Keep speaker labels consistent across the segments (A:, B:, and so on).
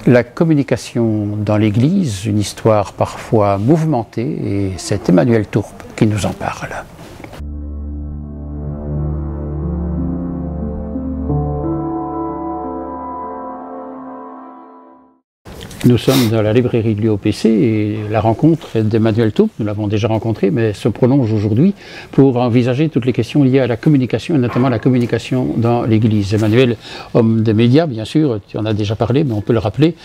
A: La communication dans l'Église, une histoire parfois mouvementée, et c'est Emmanuel Tourpe qui nous en parle. Nous sommes dans la librairie de l'UOPC et la rencontre d'Emmanuel Tourpe, nous l'avons déjà rencontré, mais se prolonge aujourd'hui pour envisager toutes les questions liées à la communication et notamment la communication dans l'Église. Emmanuel, homme des médias, bien sûr, tu en as déjà parlé, mais on peut le rappeler,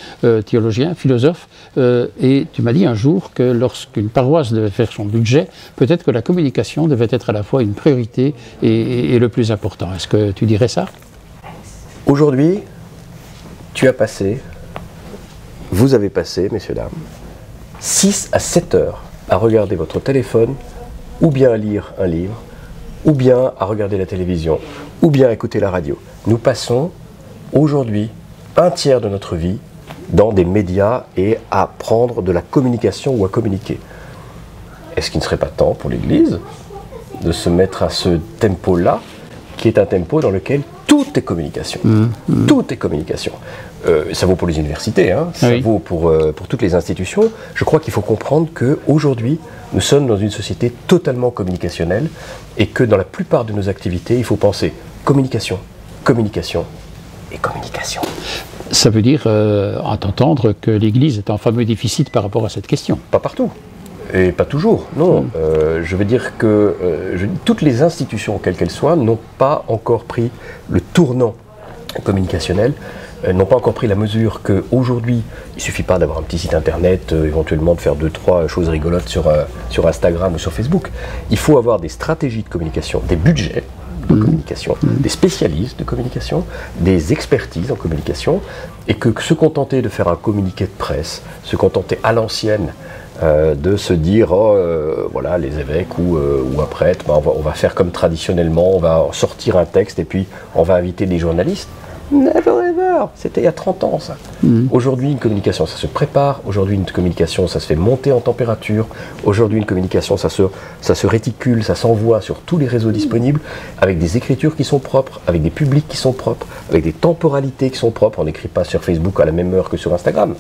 A: théologien, philosophe, et tu m'as dit un jour que lorsqu'une paroisse devait faire son budget, peut-être que la communication devait être à la fois une priorité et le plus important. Est-ce que tu dirais ça?
B: Aujourd'hui, vous avez passé, messieurs, dames, 6 à 7 heures à regarder votre téléphone, ou bien à lire un livre, ou bien à regarder la télévision, ou bien à écouter la radio. Nous passons aujourd'hui un tiers de notre vie dans des médias et à prendre de la communication ou à communiquer. Est-ce qu'il ne serait pas temps pour l'Église de se mettre à ce tempo-là, qui est un tempo dans lequel tout est communication. Tout est communication. Ça vaut pour les universités, hein, ça vaut pour toutes les institutions. Je crois qu'il faut comprendre qu'aujourd'hui, nous sommes dans une société totalement communicationnelle et que dans la plupart de nos activités, il faut penser communication, communication et communication.
A: Ça veut dire, à t'entendre, que l'Église est en fameux déficit par rapport à cette question.
B: Pas partout. Et pas toujours, non. Je veux dire que toutes les institutions, quelles qu'elles soient, n'ont pas encore pris le tournant communicationnel, n'ont pas encore pris la mesure qu'aujourd'hui, il ne suffit pas d'avoir un petit site internet, éventuellement de faire 2-3 choses rigolotes sur Instagram ou sur Facebook. Il faut avoir des stratégies de communication, des budgets de communication, des spécialistes de communication, des expertises en communication, et que se contenter de faire un communiqué de presse, se contenter à l'ancienne, de se dire voilà, les évêques ou un prêtre, on va faire comme traditionnellement, on va sortir un texte et puis on va inviter des journalistes. Never ever, c'était il y a 30 ans ça. Aujourd'hui une communication ça se prépare, aujourd'hui une communication ça se fait monter en température, aujourd'hui une communication ça se réticule, ça s'envoie sur tous les réseaux disponibles, avec des écritures qui sont propres, avec des publics qui sont propres, avec des temporalités qui sont propres. On n'écrit pas sur Facebook à la même heure que sur Instagram.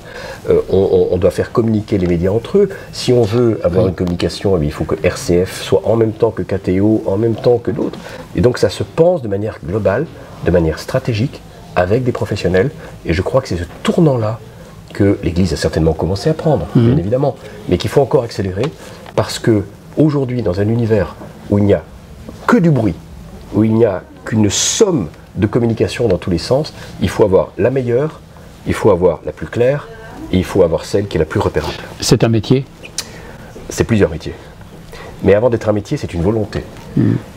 B: On doit faire communiquer les médias entre eux. Si on veut avoir une communication, il faut que RCF soit en même temps que KTO, en même temps que d'autres. Et donc ça se pense de manière globale, de manière stratégique, avec des professionnels, et je crois que c'est ce tournant-là que l'Église a certainement commencé à prendre, bien évidemment, mais qu'il faut encore accélérer, parce que aujourd'hui, dans un univers où il n'y a que du bruit, où il n'y a qu'une somme de communication dans tous les sens, il faut avoir la meilleure, il faut avoir la plus claire, et il faut avoir celle qui est la plus repérable.
A: C'est un métier?
B: C'est plusieurs métiers. Mais avant d'être un métier, c'est une volonté.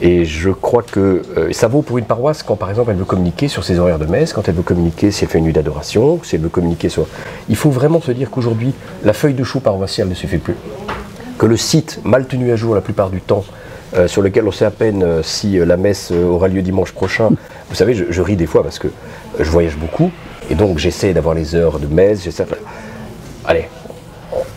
B: Et je crois que ça vaut pour une paroisse quand, par exemple, elle veut communiquer sur ses horaires de messe, quand elle veut communiquer si elle fait une nuit d'adoration, si elle veut communiquer sur... Il faut vraiment se dire qu'aujourd'hui, la feuille de chou paroissiale ne suffit plus. Que le site, mal tenu à jour la plupart du temps, sur lequel on sait à peine si la messe aura lieu dimanche prochain. Vous savez, je ris des fois parce que je voyage beaucoup, et donc j'essaie d'avoir les heures de messe. Allez,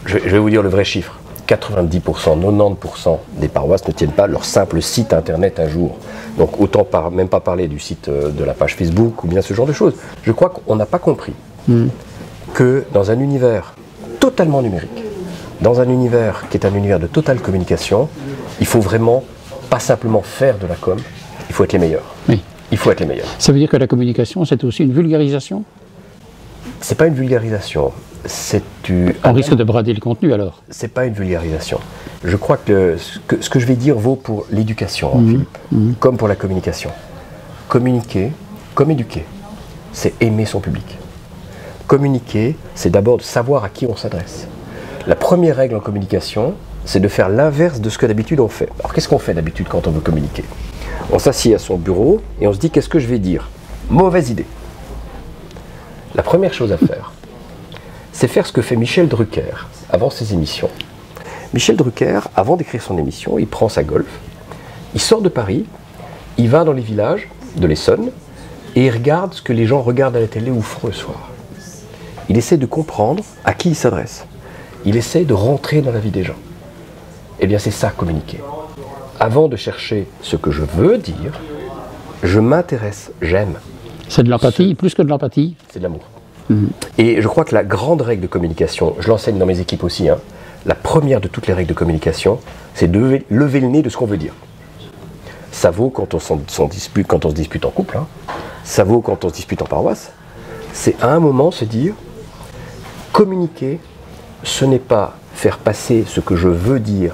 B: je vais vous dire le vrai chiffre. 90%, 90% des paroisses ne tiennent pas leur simple site internet un jour. Donc autant même pas parler du site de la page Facebook ou bien ce genre de choses. Je crois qu'on n'a pas compris que dans un univers totalement numérique, dans un univers qui est un univers de totale communication, il faut vraiment pas simplement faire de la com, il faut être les meilleurs.
A: Oui.
B: Il faut être les meilleurs.
A: Ça veut dire que la communication, c'est aussi une vulgarisation?
B: C'est pas une vulgarisation.
A: On risque de brader le contenu alors?
B: C'est pas une vulgarisation. Je crois que ce que je vais dire vaut pour l'éducation, Philippe, comme pour la communication. Communiquer, comme éduquer, c'est aimer son public. Communiquer, c'est d'abord de savoir à qui on s'adresse. La première règle en communication, c'est de faire l'inverse de ce que d'habitude on fait. Alors qu'est-ce qu'on fait d'habitude quand on veut communiquer? On s'assied à son bureau et on se dit qu'est-ce que je vais dire? Mauvaise idée. La première chose à faire, c'est faire ce que fait Michel Drucker avant ses émissions. Michel Drucker, avant d'écrire son émission, il prend sa Golf, il sort de Paris, il va dans les villages de l'Essonne et il regarde ce que les gens regardent à la télé ou font le soir. Il essaie de comprendre à qui il s'adresse. Il essaie de rentrer dans la vie des gens. Eh bien, c'est ça, communiquer. Avant de chercher ce que je veux dire, je m'intéresse, j'aime.
A: C'est de l'empathie, plus que de l'empathie?
B: C'est de l'amour. Et je crois que la grande règle de communication, je l'enseigne dans mes équipes aussi, hein, la première de toutes les règles de communication, c'est de lever le nez de ce qu'on veut dire. Ça vaut quand on se dispute en couple, hein. Ça vaut quand on se dispute en paroisse. C'est à un moment se dire, communiquer, ce n'est pas faire passer ce que je veux dire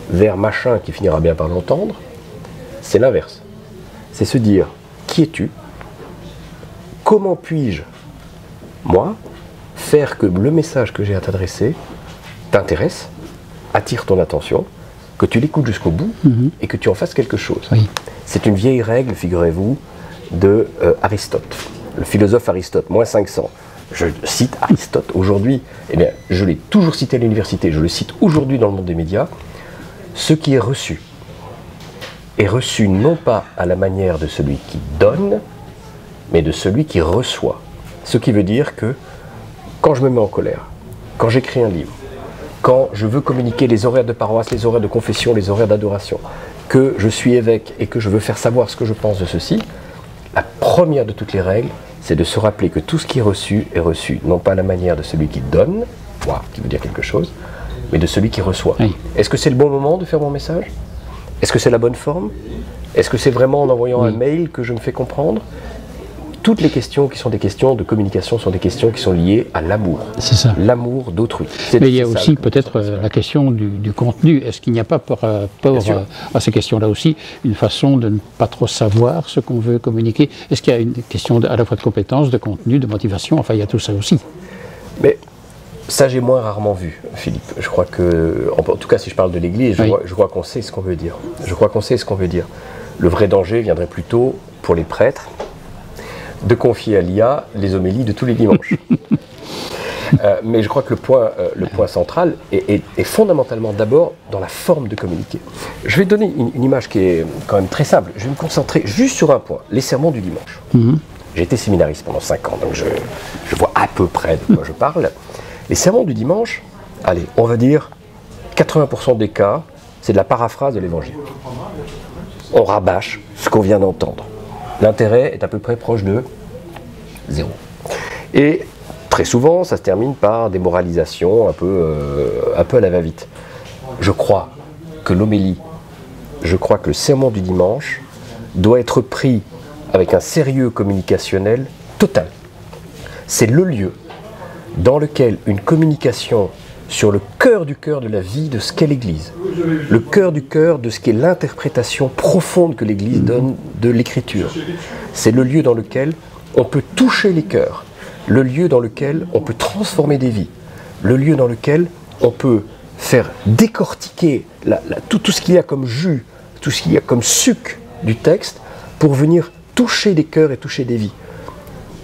B: vers machin qui finira bien par l'entendre, c'est l'inverse. C'est se dire, qui es-tu? Comment puis-je, moi, faire que le message que j'ai à t'adresser t'intéresse, attire ton attention, que tu l'écoutes jusqu'au bout et que tu en fasses quelque chose.
A: Oui.
B: C'est une vieille règle, figurez-vous, de Aristote, le philosophe Aristote, moins 500. Je cite Aristote aujourd'hui, eh bien, je l'ai toujours cité à l'université, je le cite aujourd'hui dans le monde des médias. Ce qui est reçu non pas à la manière de celui qui donne, mais de celui qui reçoit. Ce qui veut dire que quand je me mets en colère, quand j'écris un livre, quand je veux communiquer les horaires de paroisse, les horaires de confession, les horaires d'adoration, que je suis évêque et que je veux faire savoir ce que je pense de ceci, la première de toutes les règles, c'est de se rappeler que tout ce qui est reçu, non pas à la manière de celui qui donne, qui veut dire quelque chose, mais de celui qui reçoit.
A: Oui.
B: Est-ce que c'est le bon moment de faire mon message? Est-ce que c'est la bonne forme? Est-ce que c'est vraiment en envoyant un mail que je me fais comprendre? Toutes les questions qui sont des questions de communication sont des questions qui sont liées à l'amour.
A: C'est ça.
B: L'amour d'autrui.
A: Mais il y a aussi peut-être la question du contenu. Est-ce qu'il n'y a pas par rapport à ces questions-là aussi une façon de ne pas trop savoir ce qu'on veut communiquer? Est-ce qu'il y a une question à la fois de compétence, de contenu, de motivation? Enfin, il y a tout ça aussi.
B: Mais ça, j'ai moins rarement vu, Philippe. Je crois que, en tout cas, si je parle de l'Église, je crois qu'on sait ce qu'on veut dire. Je crois qu'on sait ce qu'on veut dire. Le vrai danger viendrait plutôt pour les prêtres de confier à l'IA les homélies de tous les dimanches. Mais je crois que le point central est fondamentalement d'abord dans la forme de communiquer. Je vais donner une image qui est quand même très simple. Je vais me concentrer juste sur un point, les sermons du dimanche. J'ai été séminariste pendant 5 ans, donc je vois à peu près de quoi je parle. Les sermons du dimanche, allez, on va dire 80% des cas, c'est de la paraphrase de l'évangile. On rabâche ce qu'on vient d'entendre. L'intérêt est à peu près proche de 0. Et très souvent, ça se termine par des moralisations un peu à la va-vite. Je crois que l'homélie, je crois que le sermon du dimanche doit être pris avec un sérieux communicationnel total. C'est le lieu dans lequel une communication sur le cœur du cœur de la vie de ce qu'est l'Église, le cœur du cœur de ce qu'est l'interprétation profonde que l'Église donne de l'Écriture. C'est le lieu dans lequel on peut toucher les cœurs, le lieu dans lequel on peut transformer des vies, le lieu dans lequel on peut faire décortiquer tout ce qu'il y a comme jus, tout ce qu'il y a comme suc du texte pour venir toucher des cœurs et toucher des vies.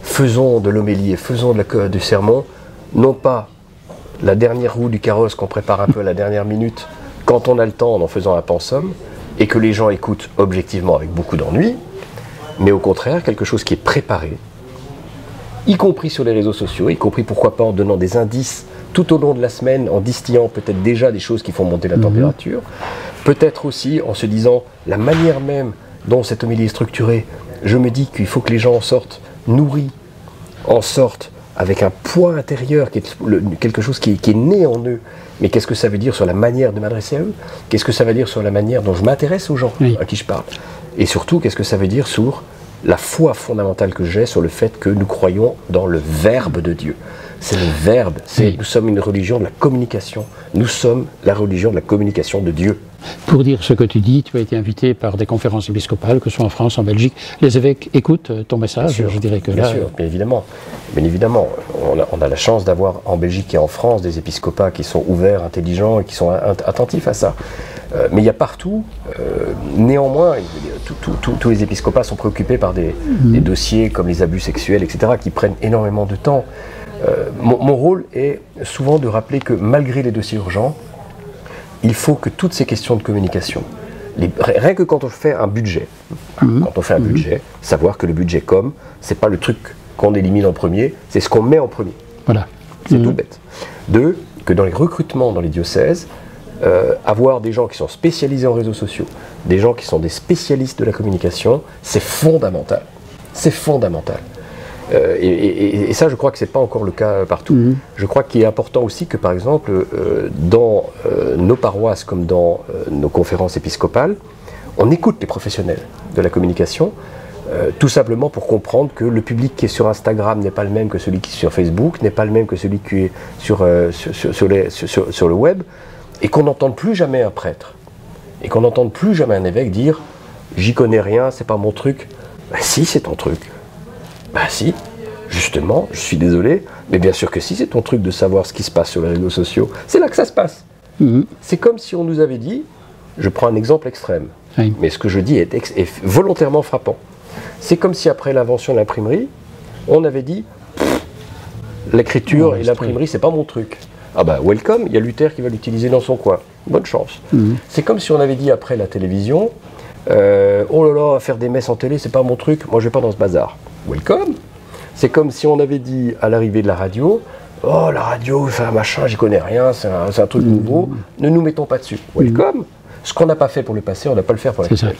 B: Faisons de l'homélie et faisons du sermon, non pas la dernière roue du carrosse qu'on prépare un peu à la dernière minute, quand on a le temps en faisant un pensum, et que les gens écoutent objectivement avec beaucoup d'ennui, mais au contraire, quelque chose qui est préparé, y compris sur les réseaux sociaux, y compris pourquoi pas en donnant des indices tout au long de la semaine, en distillant peut-être déjà des choses qui font monter la température, peut-être aussi en se disant la manière même dont cette homélie est structurée, je me dis qu'il faut que les gens en sortent nourris, en sortent avec un poids intérieur, qui est quelque chose qui est né en eux. Mais qu'est-ce que ça veut dire sur la manière de m'adresser à eux? Qu'est-ce que ça veut dire sur la manière dont je m'intéresse aux gens à qui je parle? Et surtout, qu'est-ce que ça veut dire sur la foi fondamentale que j'ai sur le fait que nous croyons dans le Verbe de Dieu? C'est le Verbe, nous sommes une religion de la communication. Nous sommes la religion de la communication de Dieu.
A: Pour dire ce que tu dis, tu as été invité par des conférences épiscopales, que ce soit en France, en Belgique. Les évêques écoutent ton message, je dirais que
B: bien sûr, bien évidemment. Bien évidemment, on a la chance d'avoir en Belgique et en France des épiscopats qui sont ouverts, intelligents et qui sont attentifs à ça. Mais il y a partout, néanmoins, tous les épiscopats sont préoccupés par des dossiers comme les abus sexuels, etc., qui prennent énormément de temps. Mon rôle est souvent de rappeler que malgré les dossiers urgents, il faut que toutes ces questions de communication, rien que quand on fait un budget, savoir que le budget com, c'est pas le truc qu'on élimine en premier, c'est ce qu'on met en premier.
A: Voilà.
B: C'est tout bête. 2, que dans les recrutements dans les diocèses, avoir des gens qui sont spécialisés en réseaux sociaux, des gens qui sont des spécialistes de la communication, c'est fondamental. C'est fondamental. Et ça, je crois que ce n'est pas encore le cas partout. Je crois qu'il est important aussi que, par exemple, dans nos paroisses comme dans nos conférences épiscopales, on écoute les professionnels de la communication, tout simplement pour comprendre que le public qui est sur Instagram n'est pas le même que celui qui est sur Facebook, n'est pas le même que celui qui est sur le web, et qu'on n'entende plus jamais un prêtre, et qu'on n'entende plus jamais un évêque dire « j'y connais rien, c'est pas mon truc ». Ben si, c'est ton truc. Ben si, justement, je suis désolé, mais bien sûr que si, c'est ton truc de savoir ce qui se passe sur les réseaux sociaux. C'est là que ça se passe. C'est comme si on nous avait dit, je prends un exemple extrême, mais ce que je dis est volontairement frappant. C'est comme si après l'invention de l'imprimerie, on avait dit l'écriture et l'imprimerie, c'est pas mon truc. Ah bah welcome, il y a Luther qui va l'utiliser dans son coin. Bonne chance. C'est comme si on avait dit après la télévision, oh là là, faire des messes en télé, c'est pas mon truc, moi je vais pas dans ce bazar. Welcome. C'est comme si on avait dit à l'arrivée de la radio, oh la radio, c'est un machin, j'y connais rien, c'est un truc nouveau, ne nous mettons pas dessus. Welcome. Ce qu'on n'a pas fait pour le passé, on ne va pas le faire pour l'actuel.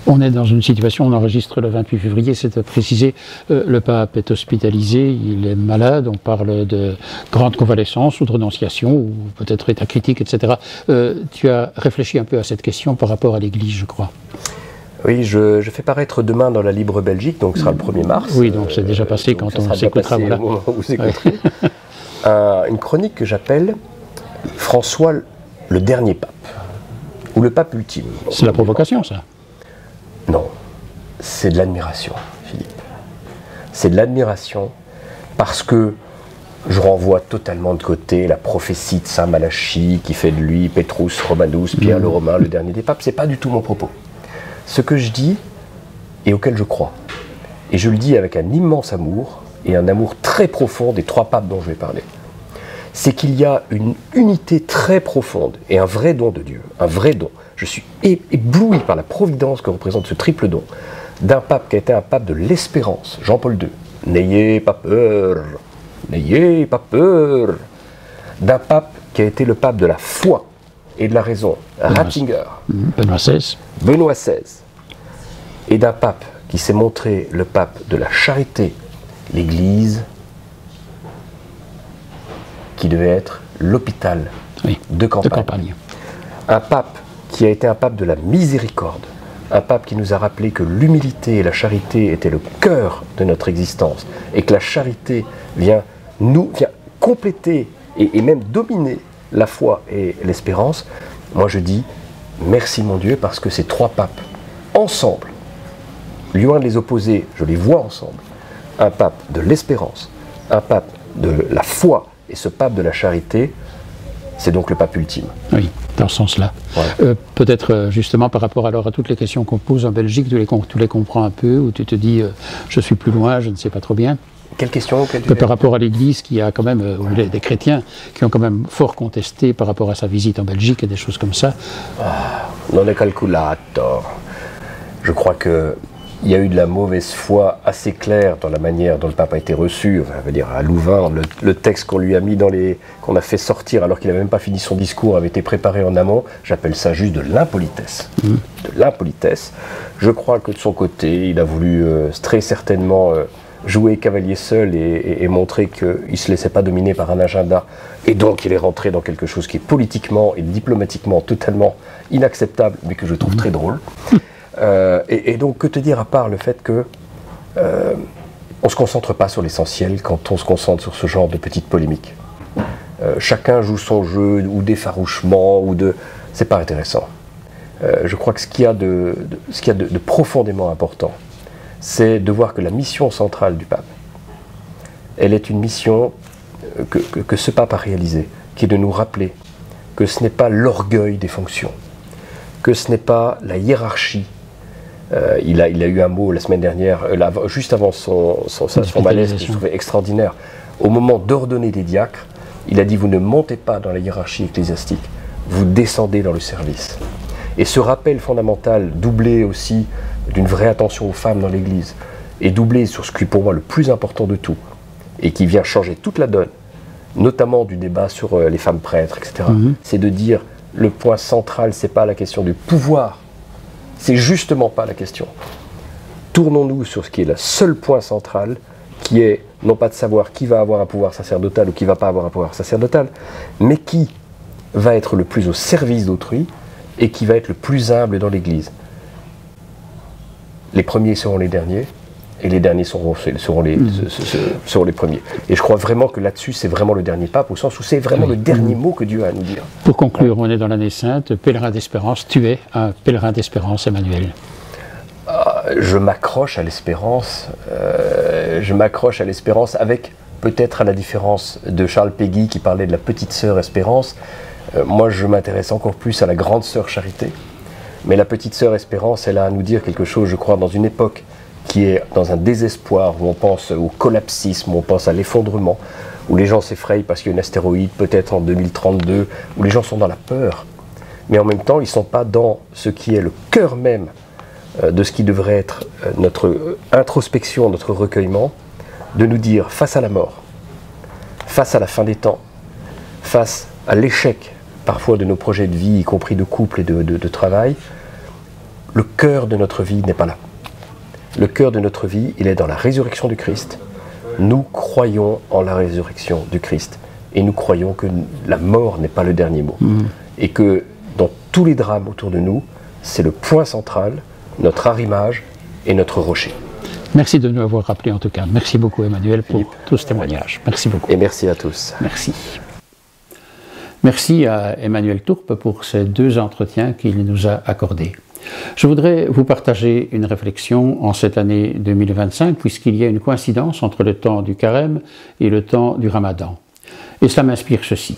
A: On est dans une situation, on enregistre le 28 février, c'est à préciser, le pape est hospitalisé, il est malade, on parle de grande convalescence ou de renonciation, ou peut-être état critique, etc. Tu as réfléchi un peu à cette question par rapport à l'Église, je crois.
B: Oui, je fais paraître demain dans la Libre Belgique, donc ce sera le 1er mars.
A: Oui, donc c'est déjà passé quand on s'écoutera.
B: Voilà. Au moment où vous écouterez. Une chronique que j'appelle François le dernier pape, ou le pape ultime.
A: C'est la provocation, ça?
B: Non, c'est de l'admiration, Philippe. C'est de l'admiration parce que je renvoie totalement de côté la prophétie de Saint Malachie qui fait de lui Petrus Romanus, Pierre le Romain, le dernier des papes. C'est pas du tout mon propos. Ce que je dis et auquel je crois, et je le dis avec un immense amour et un amour très profond des 3 papes dont je vais parler, c'est qu'il y a une unité très profonde et un vrai don de Dieu, un vrai don. Je suis ébloui par la providence que représente ce triple don d'un pape qui a été un pape de l'espérance, Jean-Paul II. N'ayez pas peur, n'ayez pas peur. D'un pape qui a été le pape de la foi et de la raison, Ratzinger.
A: Benoît XVI.
B: Benoît XVI. Et d'un pape qui s'est montré le pape de la charité, l'Église, qui devait être l'hôpital de campagne. Un pape qui a été un pape de la miséricorde, un pape qui nous a rappelé que l'humilité et la charité étaient le cœur de notre existence, et que la charité vient compléter et même dominer la foi et l'espérance. Moi je dis merci mon Dieu, parce que ces 3 papes, ensemble, loin de les opposer, je les vois ensemble, un pape de l'espérance, un pape de la foi, et ce pape de la charité, c'est donc le pape ultime.
A: Oui, dans ce sens-là. Voilà. Peut-être justement par rapport alors à toutes les questions qu'on pose en Belgique, tu les comprends un peu, ou tu te dis je suis plus loin, je ne sais pas trop bien.
B: Quelle question
A: par rapport à l'Église qui a quand même, des chrétiens qui ont quand même fort contesté par rapport à sa visite en Belgique et des choses comme ça.
B: Non è calculato. Je crois que il y a eu de la mauvaise foi assez claire dans la manière dont le pape a été reçu. Enfin, je veux dire, à Louvain, le texte qu'on lui a mis qu'on a fait sortir alors qu'il n'avait même pas fini son discours avait été préparé en amont. J'appelle ça juste de l'impolitesse. De l'impolitesse. Je crois que de son côté, il a voulu très certainement jouer cavalier seul et montrer qu'il ne se laissait pas dominer par un agenda. Et donc, il est rentré dans quelque chose qui est politiquement et diplomatiquement totalement inacceptable, mais que je trouve très drôle. Et donc, que te dire à part le fait que on ne se concentre pas sur l'essentiel quand on se concentre sur ce genre de petites polémiques. Chacun joue son jeu, ou d'effarouchement, ou de... C'est pas intéressant. Je crois que ce qu'il y a de profondément important, c'est de voir que la mission centrale du pape, elle est une mission que ce pape a réalisée, qui est de nous rappeler que ce n'est pas l'orgueil des fonctions, que ce n'est pas la hiérarchie. Il a eu un mot la semaine dernière, juste avant son malaise, que je trouvais extraordinaire. Au moment d'ordonner des diacres, il a dit « Vous ne montez pas dans la hiérarchie ecclésiastique, vous descendez dans le service ». Et ce rappel fondamental, doublé aussi d'une vraie attention aux femmes dans l'Église, et doublé sur ce qui est pour moi le plus important de tout, et qui vient changer toute la donne, notamment du débat sur les femmes prêtres, etc., c'est de dire le point central, c'est pas la question du pouvoir, c'est justement pas la question. Tournons-nous sur ce qui est le seul point central, qui est non pas de savoir qui va avoir un pouvoir sacerdotal ou qui ne va pas avoir un pouvoir sacerdotal, mais qui va être le plus au service d'autrui et qui va être le plus humble dans l'Église. Les premiers seront les derniers, et les derniers seront les premiers. Et je crois vraiment que là-dessus, c'est vraiment le dernier pape, au sens où c'est vraiment le dernier mot que Dieu a à nous dire.
A: Pour conclure, on est dans l'année sainte, pèlerin d'espérance, tu es un pèlerin d'espérance, Emmanuel.
B: Je m'accroche à l'espérance, avec, peut-être à la différence de Charles Péguy qui parlait de la petite sœur Espérance, moi je m'intéresse encore plus à la grande sœur Charité. Mais la petite sœur Espérance, elle a à nous dire quelque chose, je crois, dans une époque qui est dans un désespoir, où on pense au collapsisme, où on pense à l'effondrement, où les gens s'effrayent parce qu'il y a un astéroïde, peut-être en 2032, où les gens sont dans la peur. Mais en même temps, ils ne sont pas dans ce qui est le cœur même de ce qui devrait être notre introspection, notre recueillement, de nous dire, face à la mort, face à la fin des temps, face à l'échec parfois de nos projets de vie, y compris de couple et de travail, le cœur de notre vie n'est pas là. Le cœur de notre vie, il est dans la résurrection du Christ. Nous croyons en la résurrection du Christ. Et nous croyons que la mort n'est pas le dernier mot. Et que dans tous les drames autour de nous, c'est le point central, notre arrimage et notre rocher.
A: Merci de nous avoir rappelé en tout cas. Merci beaucoup Emmanuel pour tout ce témoignage. Merci beaucoup.
B: Et merci à tous.
A: Merci. Merci à Emmanuel Tourpe pour ces 2 entretiens qu'il nous a accordés. Je voudrais vous partager une réflexion en cette année 2025, puisqu'il y a une coïncidence entre le temps du carême et le temps du ramadan. Et cela m'inspire ceci.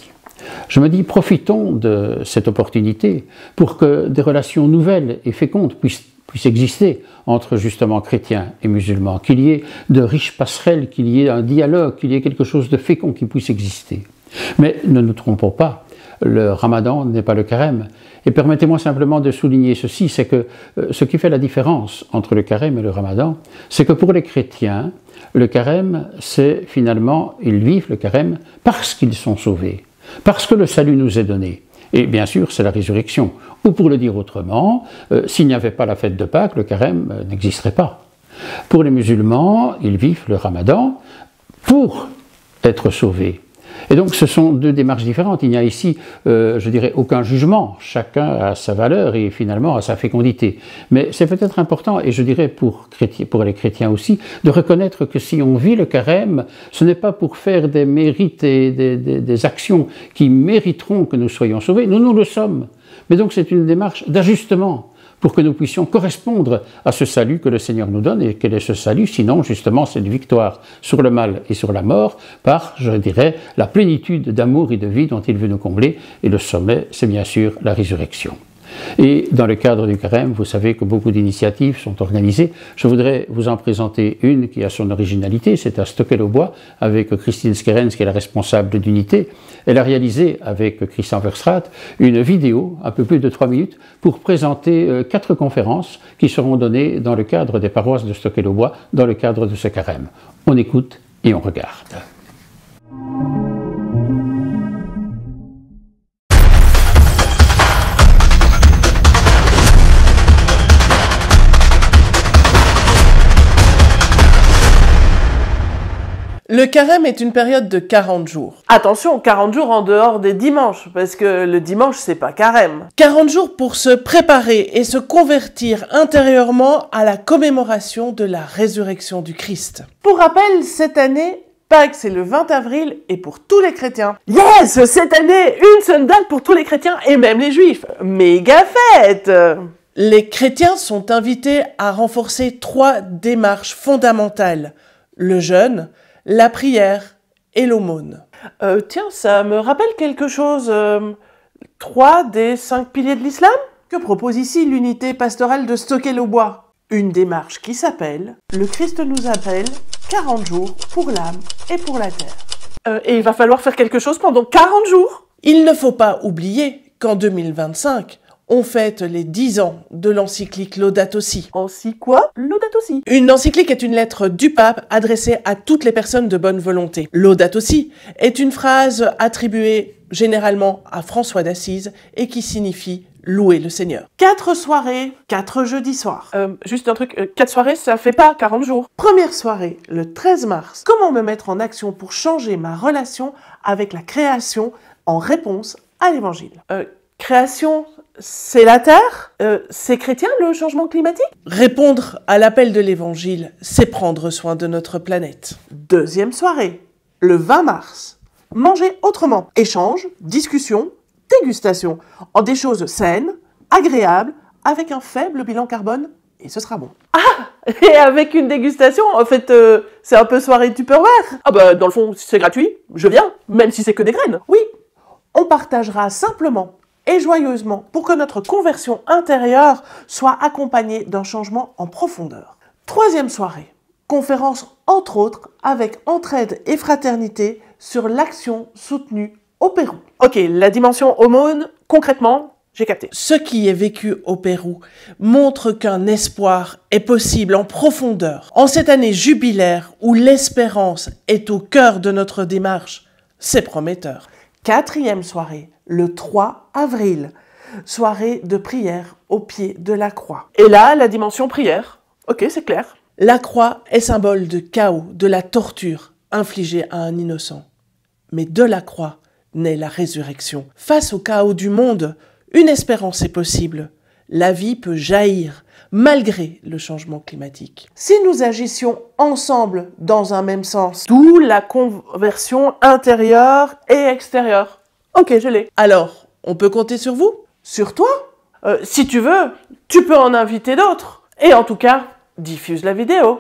A: Je me dis, profitons de cette opportunité pour que des relations nouvelles et fécondes puissent exister entre justement chrétiens et musulmans, qu'il y ait de riches passerelles, qu'il y ait un dialogue, qu'il y ait quelque chose de fécond qui puisse exister. Mais ne nous trompons pas, le ramadan n'est pas le carême. Et permettez-moi simplement de souligner ceci, c'est que ce qui fait la différence entre le carême et le ramadan, c'est que pour les chrétiens, le carême, c'est finalement, ils vivent le carême parce qu'ils sont sauvés, parce que le salut nous est donné. Et bien sûr, c'est la résurrection. Ou pour le dire autrement, s'il n'y avait pas la fête de Pâques, le carême n'existerait pas. Pour les musulmans, ils vivent le ramadan pour être sauvés. Et donc ce sont 2 démarches différentes. Il n'y a ici, je dirais, aucun jugement. Chacun a sa valeur et finalement a sa fécondité. Mais c'est peut-être important, et je dirais pour les chrétiens aussi, de reconnaître que si on vit le carême, ce n'est pas pour faire des mérites et des actions qui mériteront que nous soyons sauvés. Nous le sommes. Mais donc c'est une démarche d'ajustement pour que nous puissions correspondre à ce salut que le Seigneur nous donne. Et quel est ce salut? Sinon, justement, cette victoire sur le mal et sur la mort par, je dirais, la plénitude d'amour et de vie dont il veut nous combler. Et le sommet, c'est bien sûr la résurrection. Et dans le cadre du carême, vous savez que beaucoup d'initiatives sont organisées. Je voudrais vous en présenter une qui a son originalité, c'est à Stockel-au-Bois, avec Christine Skerens, qui est la responsable d'unité. Elle a réalisé, avec Christian Verstraat, une vidéo, un peu plus de 3 minutes, pour présenter 4 conférences qui seront données dans le cadre des paroisses de Stockel-au-Bois, dans le cadre de ce carême. On écoute et on regarde.
C: Le carême est une période de 40 jours. Attention, 40 jours en dehors des dimanches, parce que le dimanche, c'est pas carême. 40 jours pour se préparer et se convertir intérieurement à la commémoration de la résurrection du Christ. Pour rappel, cette année, Pâques, c'est le 20 avril et pour tous les chrétiens. Yes! Cette année, une seule date pour tous les chrétiens et même les juifs. Méga fête! Les chrétiens sont invités à renforcer 3 démarches fondamentales. Le jeûne, la prière et l'aumône. Tiens, ça me rappelle quelque chose. 3 des 5 piliers de l'islam? Que propose ici l'unité pastorale de Stockel-au-Bois? Une démarche qui s'appelle « Le Christ nous appelle, 40 jours pour l'âme et pour la terre ». Et il va falloir faire quelque chose pendant 40 jours? Il ne faut pas oublier qu'en 2025, on fête les 10 ans de l'encyclique Laudato Si. Quoi? Laudato Si. Une encyclique est une lettre du pape adressée à toutes les personnes de bonne volonté. Laudato Si est une phrase attribuée généralement à François d'Assise et qui signifie louer le Seigneur. 4 soirées, 4 jeudis soirs. Juste un truc, 4 soirées, ça fait pas 40 jours. Première soirée, le 13 mars. Comment me mettre en action pour changer ma relation avec la création en réponse à l'évangile? Création, c'est la terre? C'est chrétien le changement climatique? Répondre à l'appel de l'évangile, c'est prendre soin de notre planète. Deuxième soirée, le 20 mars. Manger autrement. Échange, discussion, dégustation. En des choses saines, agréables, avec un faible bilan carbone, et ce sera bon. Ah! Et avec une dégustation, en fait, c'est un peu soirée Tupperware. Ah bah, dans le fond, si c'est gratuit, je viens, même si c'est que des graines. Oui, on partagera simplement et joyeusement pour que notre conversion intérieure soit accompagnée d'un changement en profondeur. Troisième soirée, conférence entre autres avec entraide et fraternité sur l'action soutenue au Pérou. Ok, la dimension aumône, concrètement, j'ai capté. Ce qui est vécu au Pérou montre qu'un espoir est possible en profondeur. En cette année jubilaire où l'espérance est au cœur de notre démarche, c'est prometteur. Quatrième soirée, le 3 avril, soirée de prière au pied de la croix. Et là, la dimension prière. Ok, c'est clair. La croix est symbole de chaos, de la torture infligée à un innocent. Mais de la croix naît la résurrection. Face au chaos du monde, une espérance est possible. La vie peut jaillir malgré le changement climatique. Si nous agissions ensemble dans un même sens, d'où la conversion intérieure et extérieure. Ok, je l'ai. Alors, on peut compter sur vous? Sur toi? Si tu veux, tu peux en inviter d'autres. Et en tout cas, diffuse la vidéo.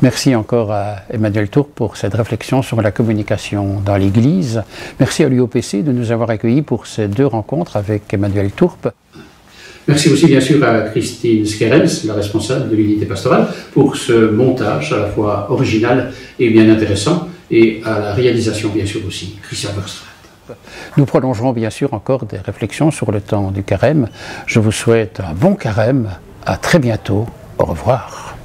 A: Merci encore à Emmanuel Tourpe pour cette réflexion sur la communication dans l'Église. Merci à l'UOPC de nous avoir accueillis pour ces 2 rencontres avec Emmanuel Tourpe. Merci aussi bien sûr à Christine Skerens, la responsable de l'unité pastorale, pour ce montage à la fois original et bien intéressant, et à la réalisation bien sûr aussi, Christian Verstraat. Nous prolongerons bien sûr encore des réflexions sur le temps du carême. Je vous souhaite un bon carême, à très bientôt, au revoir.